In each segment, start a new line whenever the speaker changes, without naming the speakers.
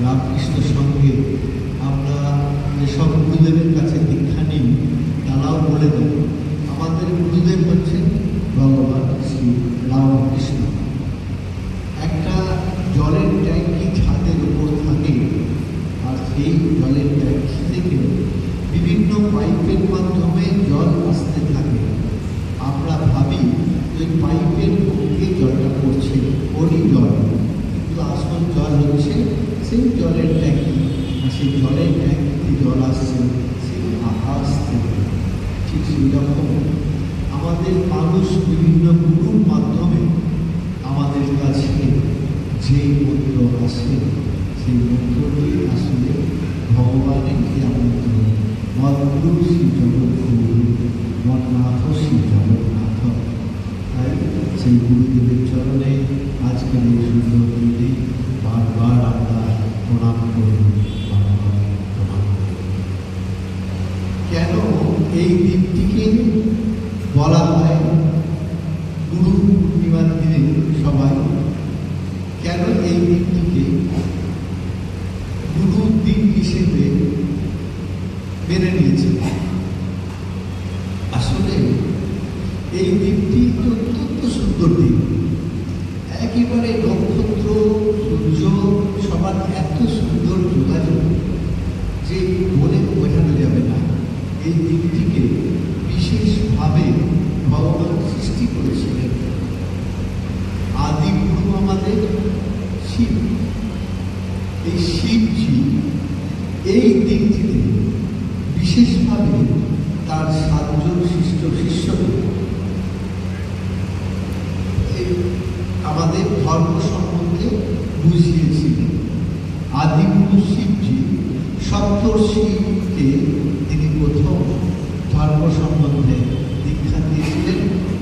রামকৃষ্ণ সঙ্গে আমরা যেসব গুরুদেবের কাছে দীক্ষা নিই তারাও বলে দেন আমাদের গুরুদেব হচ্ছেন ভগবান শ্রী রামকৃষ্ণ। একটা জলের ট্যাঙ্কি ছাদের উপর থাকে, আর সেই জলের ট্যাঙ্কি থেকে বিভিন্ন পাইপের মাধ্যমে জল আসতে থাকে। আমরা ভাবি যে পাইপের মুখে জলটা পড়ছে, ওরই জল, কিন্তু আসল জল হচ্ছে সেই জলের ট্যাঙ্কি, আর সেই জলের ট্যাঙ্কিতে জল আসছে সেই আকাশ থেকে। ঠিক সেই রকম আমাদের মানুষ বিভিন্ন গুরুর মাধ্যমে আমাদের কাছে যে মন্ত্র আসে সেই মন্ত্রটি আসলে ভগবানের যে আমন্ত্রণ, মদ্গুরু শ্রী জগৎগুরু মন্নাথ শ্রী জগন্নাথ। তাই সেই গুরুদেবের চরণে আজকের এই সুন্দর দিনে বারবার আমরা প্রণাম করি, বারবার প্রণাম করি। কেন এই দিনটিকে বলা হয় গুরু পূর্ণিমার দিনে? সবাই কেন এই দিনটিকে গুরুর দিন হিসেবে মেনে নিয়েছে? আসলে এই দিনটি অত্যন্ত সুন্দর দিন, একেবারে নক্ষত্র সূর্য সবার এত সুন্দর যোগাযোগ যে বলে বোঝানো যাবে না। এই দিনটিকে বিশেষভাবে ভগবান সৃষ্টি করেছিলেন। আদি গুরু আমাদের শিব, এই শিবজি এই দিনটিতে বিশেষভাবে তার 7 জন শিষ্যকে আমাদের ধর্ম সম্বন্ধে বুঝিয়েছিলেন। আদিগুরু শিবজি সপ্তর্ষিকে তিনি প্রথম ধর্ম সম্বন্ধে দীক্ষা দিয়েছিলেন।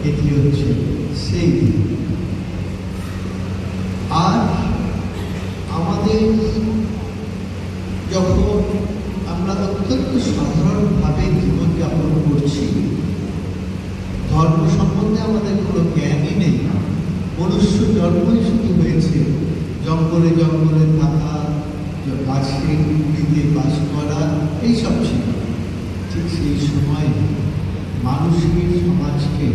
এটি হচ্ছে সেই দিন। আর আমাদের যখন আমরা অত্যন্ত সাধারণভাবে জীবনযাপন করছি, ধর্ম সম্বন্ধে আমাদের কোনো জ্ঞানই নেই, মনুষ্য জন্মই শুধু হয়েছে জঙ্গলে জঙ্গলে থাকা, গাছে গুড়িতে বাস করা, এইসব ছিল। ঠিক সেই সময় মানুষের সমাজকে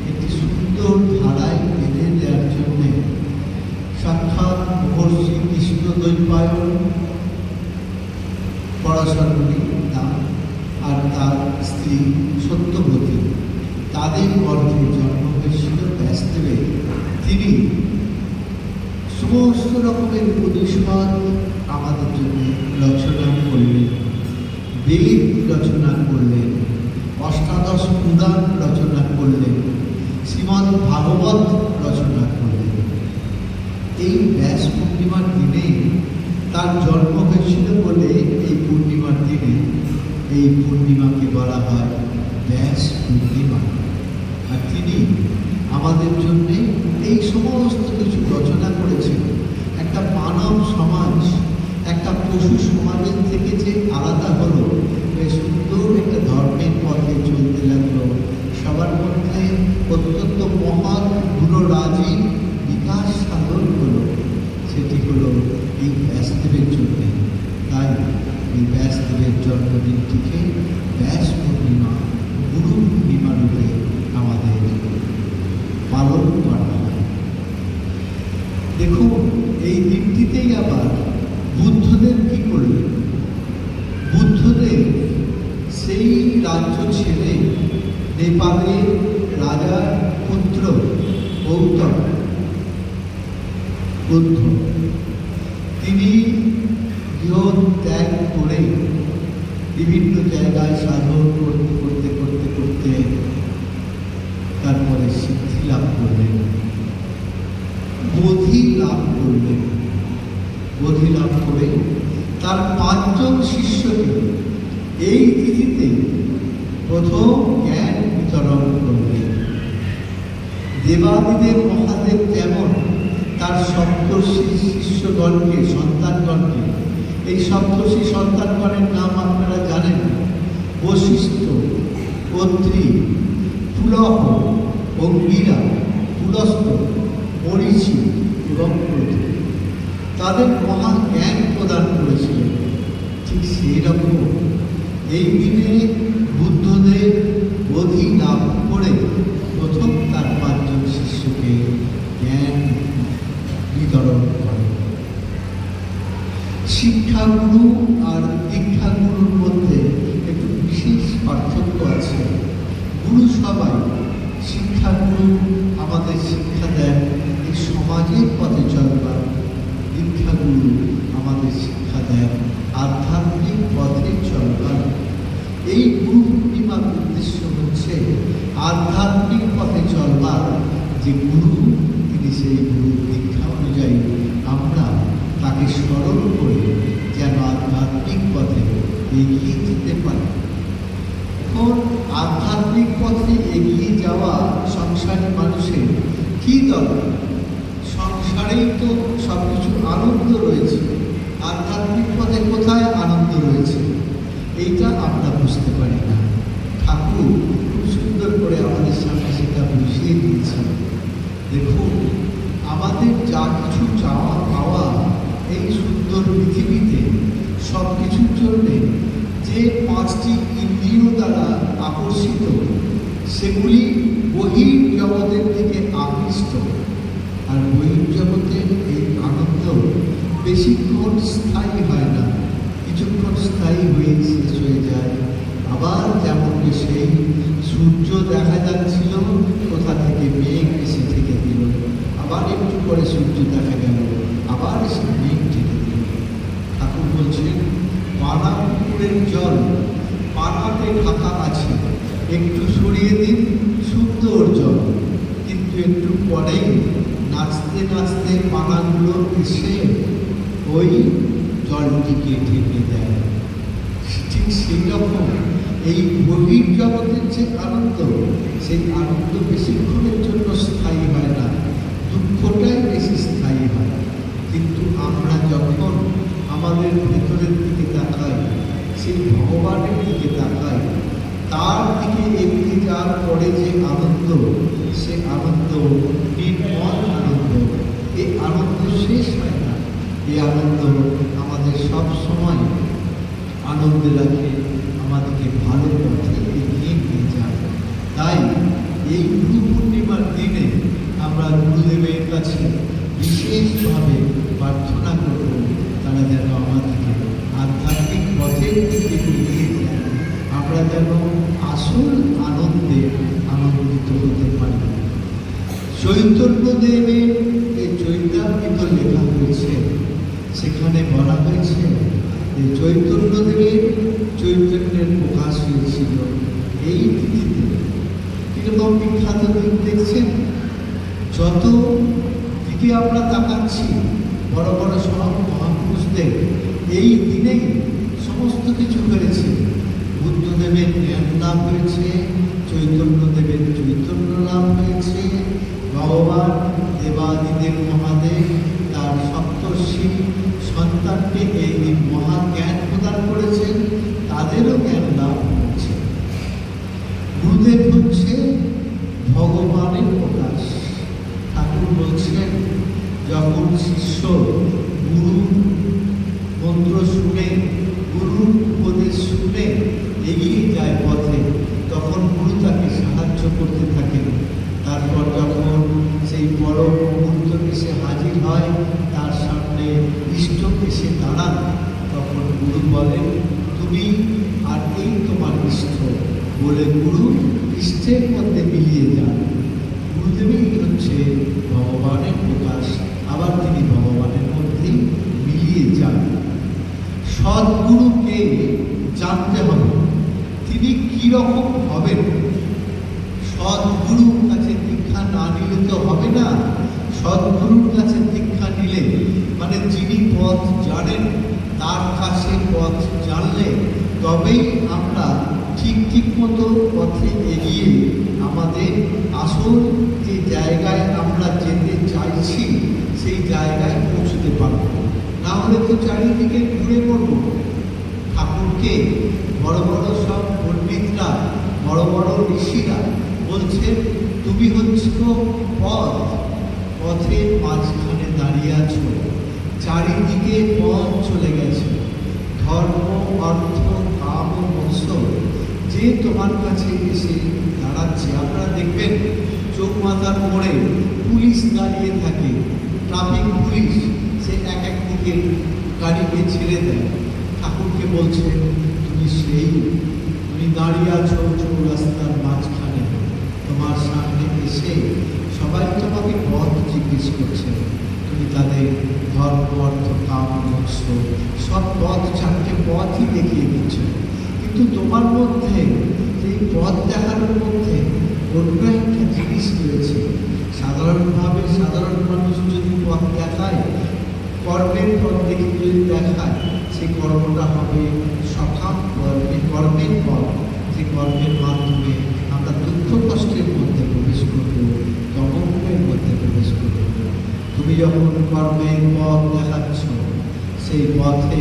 একটি সুন্দর ধারায় বেঁধে দেওয়ার জন্যে সাক্ষাৎ মহর্ষি কৃষ্ণদ্বৈপায়ন, পরাশরণী নাম, আর তার স্ত্রী সত্যবতী, তাদের গর্ভে জন্ম হয়েছিল ব্যাসদেবের। তিনি সমস্ত রকমের উপনিষদ আমাদের জন্য রচনা করলেন, বেদ রচনা করলেন, অষ্টাদশ পুরাণ রচনা করলেন, শ্রীমদ্ ভাগবত রচনা করলেন। এই ব্যাস পূর্ণিমার দিনে তার জন্ম হয়েছিল বলে এই পূর্ণিমার দিনে এই পূর্ণিমাকে বলা হয় ব্যাস পূর্ণিমা। আর তিনি আমাদের জন্য এই সমস্ত কিছু রচনা করেছেন। একটা মানব সমাজ একটা পশু সমাজের থেকে যে আলাদা হলো, বেশ সুন্দর একটা ধর্মের পথে চলতে লাগলো, সবার মধ্যে অত্যন্ত মহান গুণরাজির বিকাশ সাধন হলো, সেটি হলো এই ব্যাসদেবের জন্য। তাই এই ব্যাসদেবের জন্মদিনটিকে ব্যাস পূর্ণিমা, গুরু পূর্ণিমা রূপে আমাদের পালন করা হয়। দেখুন, এই দিনটিতেই আবার বুদ্ধদেব কি করলেন? বুদ্ধদেব সেই রাজ্য ছেড়ে নেপালের রাজার পুত্র গৌতম বুদ্ধ, তিনি গৃহ ত্যাগ করে বিভিন্ন জায়গায় সাধন করতে করতে করতে করতে তারপরে সিদ্ধি লাভ করলেন, বোধি লাভ করলেন। বোধি লাভ করে তার 5 জন শিষ্যকে এই তিথিতে প্রথম জ্ঞান বিতরণ করলেন। দেবাদিদেব মহাদেব যেমন তার সপ্তর্ষি শিষ্যগণকে, সন্তানগণকে, এই সপ্তর্ষি সন্তানগণের নাম আপনারা জানেন: বশিষ্ঠ, অত্রি, পুলহ, অঙ্গিরা, পুলস্ত, মরীচি এবং প্রতি। তাদের মহা জ্ঞান প্রদান করেছিলেন, ঠিক সেই রকম এই দিনে বুদ্ধদেব বোধি লাভ করে প্রথম তার 5 জন শিষ্যকে জ্ঞান বিতরণ করেন। শিক্ষাগুরু আর দীক্ষাগুরুর মধ্যে একটু বিশেষ পার্থক্য আছে। গুরু সবাই, শিক্ষাগুরু আমাদের শিক্ষা দেন এই সমাজের পথে চলবার, দীক্ষাগুরু আমাদের শিক্ষা দেন আধ্যাত্মিক পথে চলবার। এই গুরু পূর্ণিমার উদ্দেশ্য হচ্ছে আধ্যাত্মিক পথে চলবার। যে গুরু, তিনি সেই গুরুর দীক্ষা অনুযায়ী আমরা তাকে স্মরণ করে যেন আধ্যাত্মিক পথে এগিয়ে যেতে পারি। এখন আধ্যাত্মিক পথে এগিয়ে যাওয়া সংসারী মানুষের কী দরকার? সংসারেই তো সব কিছু আনন্দ রয়েছে, আধ্যাত্মিক পথে কোথায় আনন্দ রয়েছে এইটা আমরা বুঝতে পারি না। ঠাকুর খুব সুন্দর করে আমাদের সামনে সেটা বুঝিয়ে দিয়েছে। দেখুন, আমাদের যা কিছু চাওয়া পাওয়া এই সুন্দর পৃথিবীতে, সব কিছুর জন্যে যে 5টি ইন্দ্রিয় দ্বারা আকর্ষিত, সেগুলি বহির জগতের দিকে আকৃষ্ট। আর বহির জগতের এই আনন্দ বেশিক্ষণ স্থায়ী হয় না, কিছুক্ষণ স্থায়ী হয়ে শেষ হয়ে যায়। আবার যেমন সেই সূর্য দেখা যাচ্ছিল, কোথা থেকে মেঘ এসে ঢেকে দিল, আবার একটু পরে সূর্য দেখা গেল, আবার এসে মেঘ ঢেকে দিল। ঠাকুর বলছেন, পানা পুকুরের জল পানাতে ঢাকা আছে, একটু সরিয়ে দিন, সুন্দর জল। কিন্তু একটু পরেই নাচতে নাচতে পানাগুলো এসে ওই জলটিকে ঢেকে দেয়। ঠিক সেই রকম এই বহির জগতের যে আনন্দ, সেই আনন্দ বেশিক্ষণের জন্য স্থায়ী হয় না, দুঃখটাই বেশি স্থায়ী হয়। কিন্তু আমরা যখন আমাদের ভেতরের দিকে তাকাই, সেই ভগবানের দিকে তাকাই, তার দিকে এগিয়ে যাওয়ার পরে যে আনন্দ, সে আনন্দ নির্মল আনন্দ। এই আনন্দ শেষ হয় না। এই আনন্দ আমাদের সব সময় আনন্দে রাখে, আমাদেরকে ভালো পথে এগিয়ে নিয়ে যায়। তাই এই গুরু পূর্ণিমার দিনে আমরা গুরুদেবের কাছে বিশেষভাবে প্রার্থনা করব, তারা যেন আমাদেরকে আধ্যাত্মিক পথের দিকে নিয়ে যায়, আমরা যেন আসল আনন্দে আনন্দিত হতে পারি। চৈতন্যদেবের এই চৈতামৃত লেখা হয়েছে, সেখানে বলা হয়েছে যে চৈতন্যদেবের চৈতন্যের প্রকাশ হয়েছিল এই তিথিতে। এরকম বিখ্যাত দিন দেখছেন, যত দিকে আমরা তাকাচ্ছি, বড় বড় সব মহাপুরুষদের এই দিনেই সমস্ত কিছু হয়েছে। বুদ্ধদেবের জ্ঞান লাভ হয়েছে, চৈতন্যদেবের চৈতন্য লাভ হয়েছে, ভগবান দেবাদিদেব মহাদেব তার সপ্তর্ষি সন্তানকে এই মহা জ্ঞান প্রদান করেছেন, তাদেরও জ্ঞান লাভ হয়েছে। গুরুদেব হচ্ছে ভগবানের প্রকাশ। ঠাকুর বলছেন, যখন শিষ্য গুরু মন্ত্র শুনে, গুরুর উপদেশ শুনে এগিয়ে যায় পথে, তখন গুরু তাকে সাহায্য করতে থাকেন। তারপর যখন সেই বড় মুহূর্ত এসে হাজির হয়, তার সামনে ইষ্ট এসে দাঁড়ান, তখন গুরু বলেন, তুমি আর এই তোমার ইষ্ট, বলে গুরু ইষ্টের মধ্যে মিলিয়ে যান। গুরুদেবই হচ্ছে ভগবানের প্রকাশ, আবার তিনি ভগবানের মধ্যেই মিলিয়ে যান। সদ্গুরুকে জানতে হবে তিনি কীরকম হবেন। সদ্গুরুর কাছে দীক্ষা না নিলে তো হবে না। সদ্গুরুর কাছে দীক্ষা নিলে মানে যিনি পথ জানেন, তার কাছে পথ জানলে তবেই আমরা ঠিক মতো পথে এগিয়ে আমাদের আসল যে জায়গায় আমরা যেতে চাইছি সেই জায়গায় পৌঁছতে পারব। না হলে তো চারিদিকে ঘুরে পড়ব। ঠাকুরকে বড় বড় সব পণ্ডিতরা, বড় বড় ঋষিরা বলছেন, তুমি হচ্ছ পথ, পথের মাঝখানে দাঁড়িয়ে আছো, চারিদিকে পথ চলে গেছে, ধর্ম, অর্থ, কাম ও মোক্ষ যে তোমার কাছে এসে দাঁড়াচ্ছে। আপনারা দেখবেন চৌমাথার মোড়ে পুলিশ দাঁড়িয়ে থাকে, ট্রাফিক পুলিশ, সে এক এক দিকে গাড়িকে ছেড়ে দেয়। ঠাকুরকে বলছে, তুমি সেই, তুমি দাঁড়িয়ে আছো চৌরাস্তার মাঝখানে, তোমার সামনে এসে সবাই তোমাকে পথ জিজ্ঞেস করছে, তুমি তাদের ধর্ম, অর্থ, কাম, মোক্ষ সব পথ, চারটে পথই দেখিয়ে দিচ্ছ। কিন্তু তোমার মধ্যে এই পথ দেখানোর মধ্যে অন্য একটা জিনিস রয়েছে। সাধারণভাবে সাধারণ মানুষ যদি পথ দেখায়, কর্মের পথ দেখে যদি দেখায়, সেই কর্মটা হবে সকাম কর্মের পথ, যে কর্মের মাধ্যমে আমরা দুঃখ কষ্টের মধ্যে প্রবেশ করব, তমোগুণের মধ্যে প্রবেশ করব। তুমি যখন কর্মের পথ দেখাচ্ছ, সেই পথে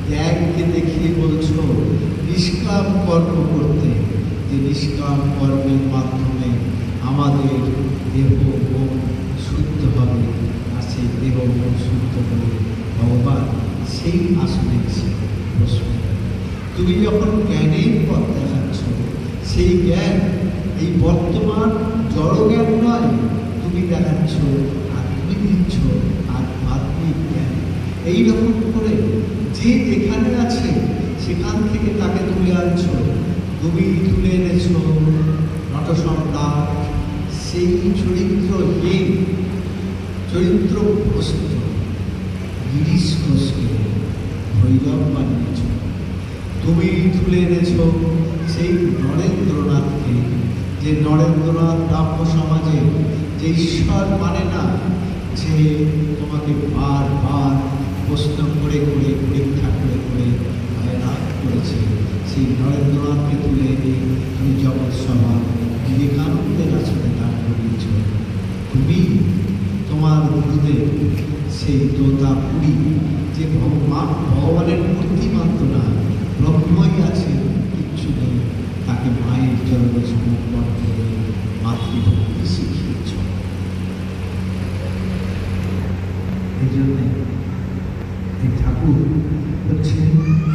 ত্যাগকে দেখিয়ে বলছো নিষ্কাম কর্ম করতে, যে নিষ্কাম কর্মের মাধ্যমে আমাদের দেহ মন শুদ্ধ হবে, আর সেই দেহ মন শুদ্ধ হবে ভগবান সেই আসনে এসে বসবে। তুমি যখন জ্ঞানের পথ দেখাচ্ছ, সেই জ্ঞান এই বর্তমান জড় জ্ঞান নয়, তুমি দেখাচ্ছ আর তুমি দিচ্ছ আধ্যাত্মিক জ্ঞান। এইরকম করে যে যেখানে আছে সেখান থেকে তাকে তুলে আনছ। তুমি তুলে এনেছ নটসম্রাট, সেই চরিত্রহীন, চরিত্রভ্রষ্ট গিরিশ ঘোষকে ভৈরব বানিয়েছ। তুমি তুলে এনেছ সেই নরেন্দ্রনাথকে, যে নরেন্দ্রনাথ ব্রাহ্ম সমাজে যে ঈশ্বর মানে না, যে তোমাকে বারবার প্রশ্ন করে করে পরীক্ষা করে করে হয়রান করেছে, সেই নরেন্দ্রনাথকে তুলে এনে তুমি জগৎ সভা বিবেকানন্দের আসলে দান করিয়েছ। তুমি তোমার গুরুদেব সেই তোতাপুরী, যে ভগবানের মূর্তি মাত্র না, ব্রহ্মই আছে, কিচ্ছু নেই, তাকে মায়ের চরণে সমর্পণ করে মাতৃভক্তি শিখিয়েছ। এই জন্যে এই ঠাকুর হচ্ছেন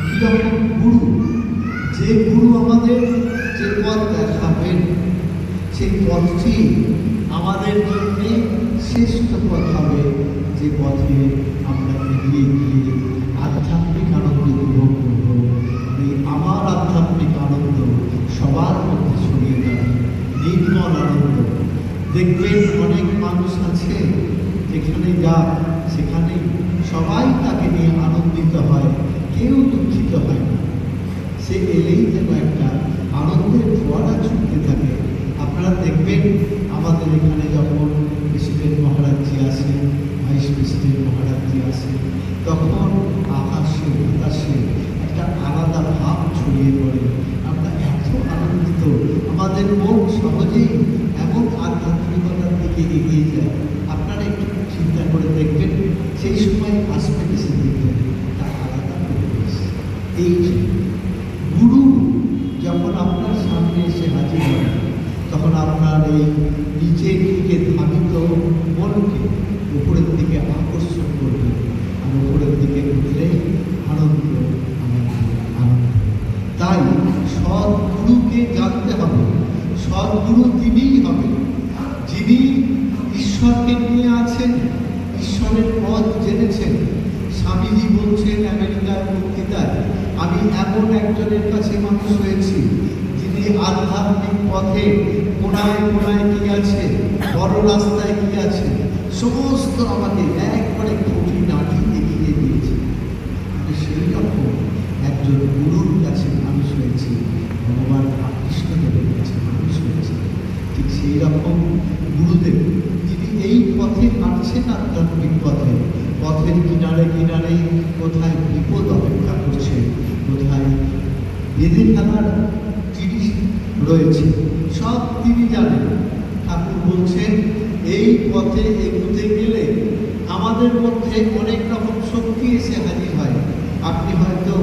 কিরকম গুরু, যে গুরু আমাদের যে পথ দেখাবেন, সেই পথটি আমাদের জন্যে শ্রেষ্ঠ পথ হবে, যে পথে আমরা এগিয়ে গিয়ে আধ্যাত্মিক আনন্দ উপভোগ করব। এই আমার আধ্যাত্মিক আনন্দ সবার মধ্যে ছড়িয়ে যাবে, নির্মল আনন্দ। দেখবেন অনেক মানুষ আছে, যেখানে যা সেখানে সবাই তাকে নিয়ে আনন্দিত হয়, কেউ দুঃখিত হয় না। সে এলেই যেন একটা আনন্দের ফোয়ারা ছুটতে থাকে। আপনারা দেখবেন আমাদের এখানে যখন প্রেসিডেন্ট মহারাজজি আসেন, ভাইস প্রেসিডেন্ট মহারাজজি আসেন, তখন আকাশে বাতাসে একটা আলাদা ভাব ছড়িয়ে পড়ে। আমরা এত আনন্দিত, আমাদের মন সহজেই এমন আধ্যাত্মিকতার দিকে এগিয়ে যায়। আপনারা একটু চিন্তা করে দেখবেন, সেই সময় আসবে এসে দেখবেন তার আলাদা পরিবেশ। এই গুরু যখন আপনার সামনে এসে হাজির হয়, তখন আপনার এই নিচের দিকে ধাবিত মনকে উপরের দিকে আকর্ষণ করবে, আর উপরের দিকে উঠলে আনন্দ, আনন্দ। তাই সদ্গুরুকে জানতে হবে। সদ্গুরু তিনিই হবে যিনি ঈশ্বরকে নিয়ে আছেন, ঈশ্বরের পথ জেনেছেন। স্বামীজি বলছেন আমেরিকার বক্তৃতায়, আমি এমন একজনের কাছে মানুষ হয়েছি যিনি আধ্যাত্মিক পথে কোনায় কোনায় কি আছে, বড় রাস্তায় কি আছে, সমস্ত আমাকে একবারে খুঁটি নাটি দেখিয়ে দিয়েছে। আমি সেই রকম একজন গুরুর কাছে মানুষ হয়েছি, ভগবান কৃষ্ণদেবের কাছে মানুষ হয়েছে। ঠিক সেই রকম গুরুদেব যিনি এই পথে হাঁটছেন, আধ্যাত্মিক পথে, পথের কিনারে কিনারে কোথায় বিপদ অপেক্ষা করছে, কোথায় বেঁধে ফেলার জিনিস রয়েছে, সব তিনি জানেন। ঠাকুর বলছেন এই পথে এগোতে গেলে আমাদের মধ্যে অনেক রকম শক্তি এসে হাজির হয়। আপনি হয়তো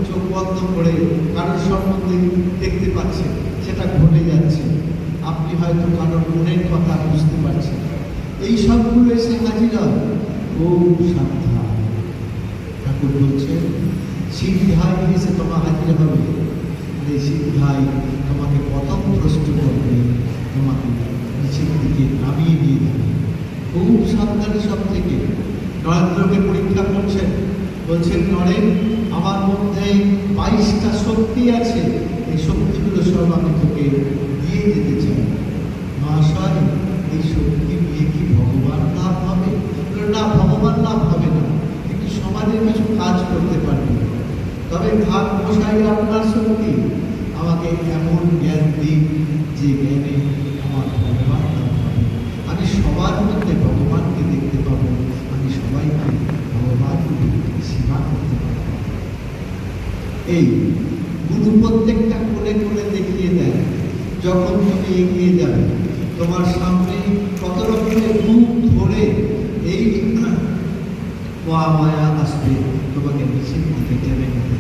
চোখ বন্ধ করে কারোর সম্বন্ধে দেখতে পাচ্ছেন, সেটা ঘটে যাচ্ছে। আপনি হয়তো কারোর মনের কথা বুঝতে পারছেন। এই সবগুলো এসে হাজির হয়। ও সাবধান, ঠাকুর বলছেন, সিদ্ধায় এসে তোমার হাজির হবে, আর এই সিদ্ধায় তোমাকে প্রথম ভ্রষ্ট করবে, তোমাকে নিচের দিকে নামিয়ে দিয়ে যাবে। খুব সাবধানী সব থেকে নরেন্দ্রকে পরীক্ষা করছেন, বলছেন, নরেন, আমার মধ্যে 22টা শক্তি আছে, এই শক্তিগুলো সব আমি তোকে দিয়ে যেতে চাই। মহাশয়, এই শক্তি নিয়ে কি ভগবান লাভ হবে? না, ভগবান লাভ হবে না, কিন্তু সমাজে কিছু কাজ করতে পারবে। তবে ভাগ মশাই আপনার শক্তি, আমাকে এমন জ্ঞান দিন যে জ্ঞানে আমার ভগবান লাভ হবে, আমি সবার মধ্যে ভগবানকে দেখতে পাবো, আমি সবাইকে ভগবানকে সেবা করতে পারব। এই গুরু প্রত্যেকটা কোলে কোলে দেখিয়ে দেয়, যখন তুমি এগিয়ে যাবে তোমার সামনে কত রকমের রূপ ধরে এই মহামায়া আসবে, তোমাকে নিচের দিকে টেনে নেবে।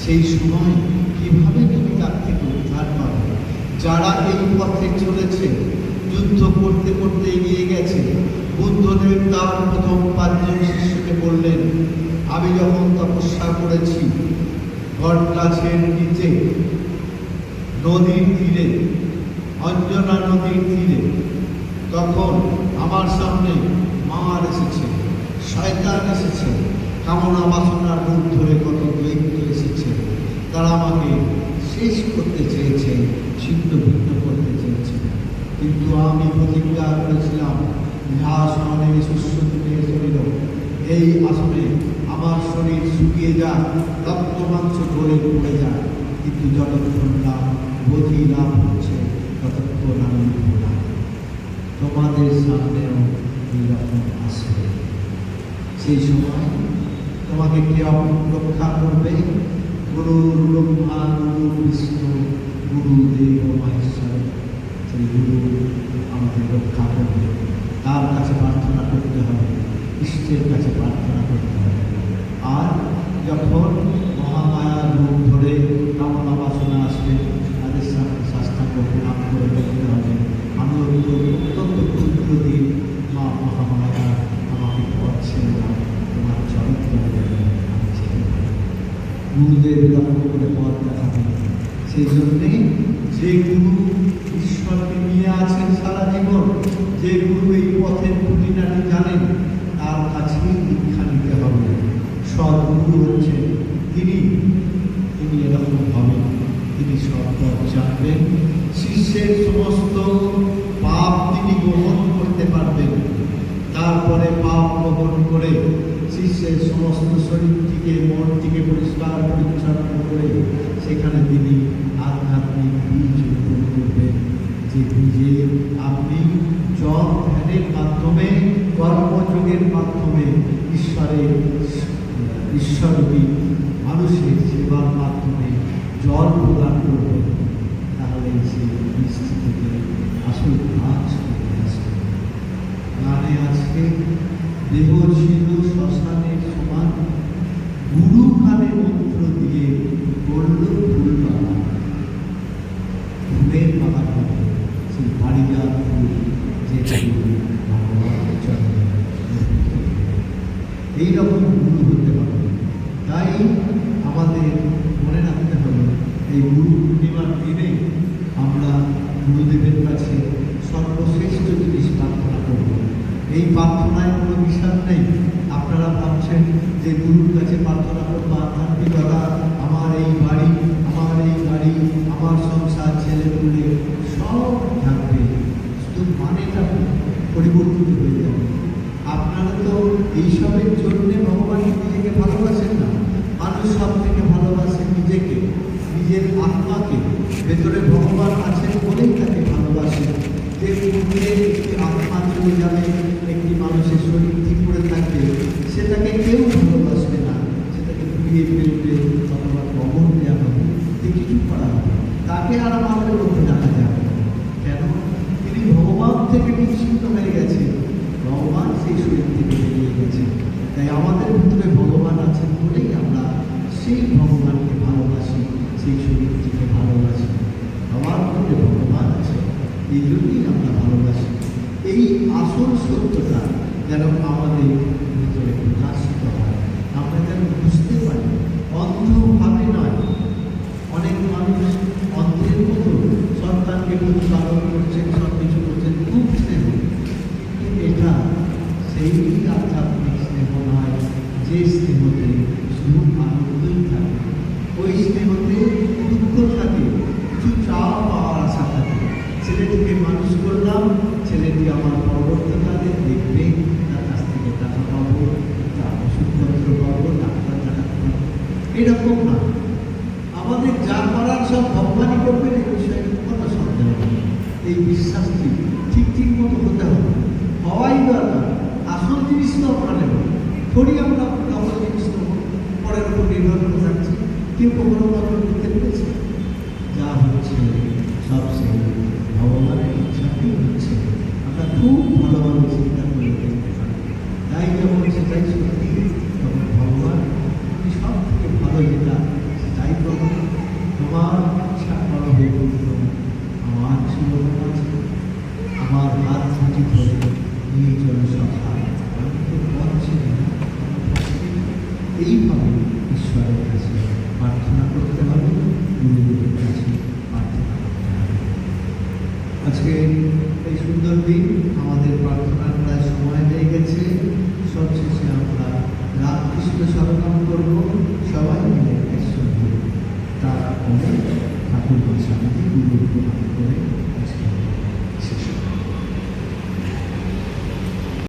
সেই সময় কিভাবে তুমি তার থেকে উদ্ধার পাবে? যারা এই পথে চলেছে, যুদ্ধ করতে করতে এগিয়ে গেছে, বুদ্ধদেব তার প্রথম 5 জন শিষ্যকে বললেন, আমি যখন তপস্যা করেছি বট গাছের নিচে, নদীর তীরে, অঞ্জনা নদীর তীরে, তখন আমার সামনে মার এসেছে, শয়তান এসেছে, কামনা বাসনার রূপ ধরে কত দৈত্য এসেছে, তারা আমাকে শেষ করতে চেয়েছে, ছিন্ন ভিন্ন করতে চেয়েছে, কিন্তু আমি প্রতিজ্ঞা করেছিলাম, আসনে সুস্বতি শরীর, এই আসনে আমার শরীর শুকিয়ে যাক, রক্ত মাংস গলে পড়ে যায়, কিন্তু যতক্ষণ না বোধি লাভ হচ্ছে ততক্ষণ আমি না। তোমাদের সামনেও এইরকম আসবে, সেই সময় তোমাকে কে রক্ষা করবে? গুরু ব্রহ্মা, গুরু বিষ্ণু, গুরুদেব মহেশ্বর, সেই গুরু আমাদের রক্ষা করবে। তার কাছে প্রার্থনা করতে হবে, ইষ্টের কাছে প্রার্থনা করতে হবে। আর যখন মহামায়া রূপ ধরে কামনা বাসনা আসবে, তাদের সামনে শাস্ত্রাঙ্গ প্রণাম করে দেখতে হবে, আমি অত্যন্ত ক্ষুদ্র দিন, মা মহামায়া আমাকে পড়ছে না, তোমার চরিত্র আমি ছেড়ে গুরুদেব লক্ষ্য করে পথ দেখাবে। সেই জন্যে যে গুরু ঈশ্বরকে নিয়ে আছেন সারা জীবন, যে গুরু এই পথের খুঁটিনাটি জানেন, তার কাছেই দীক্ষা নিতে হবে। সদ্গুরু হচ্ছেন তিনি এরকম হবেন, তিনি সব পথ জানবেন, শিষ্যের সমস্ত পাপ তিনি গ্রহণ করতে পারবেন। তারপরে পাপ গ্রহণ করে শিষ্যের সমস্ত শরীরটিকে, মনটিকে পরিষ্কার পরিচ্ছন্ন করে সেখানে তিনি আধ্যাত্মিক বীজ রোপণ করবেন, যে বীজে আপনি জপ ধ্যানের মাধ্যমে, কর্মযোগের মাধ্যমে ঈশ্বরী মানুষের সেবার মাধ্যমে জল প্রদান করবেন। তাহলে সেই বীজ থেকে আসল গাছ হয়ে আসবে। গানে আজকে দেহ ছিল শ্মশানের সমান, গুরু কানে মন্ত্র দিয়ে বলল ফুল বাগান, ফুলের বাগান হবে, সেই বাড়িদার ফুল যে ভগবানের চরণে এইরকম গুরু হতে পারবে। তাই আমাদের মনে রাখতে হবে, এই গুরু পূর্ণিমার দিনে আমরা গুরুদেবের কাছে সর্বশ্রেষ্ঠ জিনিস প্রার্থনা করব। এই প্রার্থনায় কোনো বিষয় নেই। আপনারা ভাবছেন যে গুরুর কাছে প্রার্থনা করবো আধ্যাত্মিকতা, আমার এই বাড়ি, আমার সংসার, ছেলেপুলে সব থাকবে, শুধু মানেটা পরিবর্তিত হয়ে যাবে। আপনারা তো এইসবের জন্যে ভগবান নিজেকে ভালোবাসেন না, মানুষ সব থেকে ভালোবাসে নিজেকে, নিজের আত্মাকে। ভেতরে ভগবান আছেন বলেই তাকে ভালোবাসে। যে মুহূর্তে একটি আত্মা চলে যাবে, একটি মানুষের শরীর ঠিক করে থাকবে, সেটাকে কেউ ভালোবাসবে না, সেটাকে ঘুরিয়ে ফেলবে অথবা কবর দেওয়া হবে, কিছু করা হবে, তাকে আর আমাদের মধ্যে দেখা যাবে। কেন? তিনি ভগবান থেকে বিচ্ছিন্ন হয়ে গেছে, ভগবান সেই শরীর থেকে বেরিয়ে গেছে। তাই আমাদের ভিতরে ভগবান আছেন বলেই আমরা সেই ভগবানকে ভালোবাসি, সেই শরীরটিকে ভালোবাসি। আমার মধ্যে ভগবান আছে, এই জন্যই আমরা ভালোবাসি। এই আসল সত্যটা যেন আমাদের ভিতরে প্রকাশিত হয়, আমরা যেন বুঝতে এরকম না। আমাদের যা করার সব ভগবানই করবেন, এই বিষয়ে কোনো সন্দেহ নেই। এই বিশ্বাসটি ঠিক মতো হতে হবে, হওয়াই দরকার। আসল জিনিস তো আমরা নেব, থোড়ি আমরা নকল জিনিস নেব, পরের উপর নির্ভর করে থাকছি। কেউ কখনো নকল করতে পেরেছে? যা হচ্ছে সব সেই ভগবানের ইচ্ছাতেই হচ্ছে। আমরা খুব ভালোভাবে চিন্তা করে দেখতে পারি। তাই যখন সেটাই সত্যি, তখন ভগবান তিনি সব থেকে ভালো যেটা সেটাই করবেন। তোমার ইচ্ছা বড় হয়ে উঠল, আমার জীবন আছে, আমার হাত মুঠি ধরে নিয়ে চলে সখা, আমি তো পথ ছিলাম না। এইভাবে ঈশ্বরের কাছে প্রার্থনা করতে হবে, গুরুদেবের কাছে প্রার্থনা করতে হবে। আজকে এই সুন্দর দিন আমাদের প্রার্থনার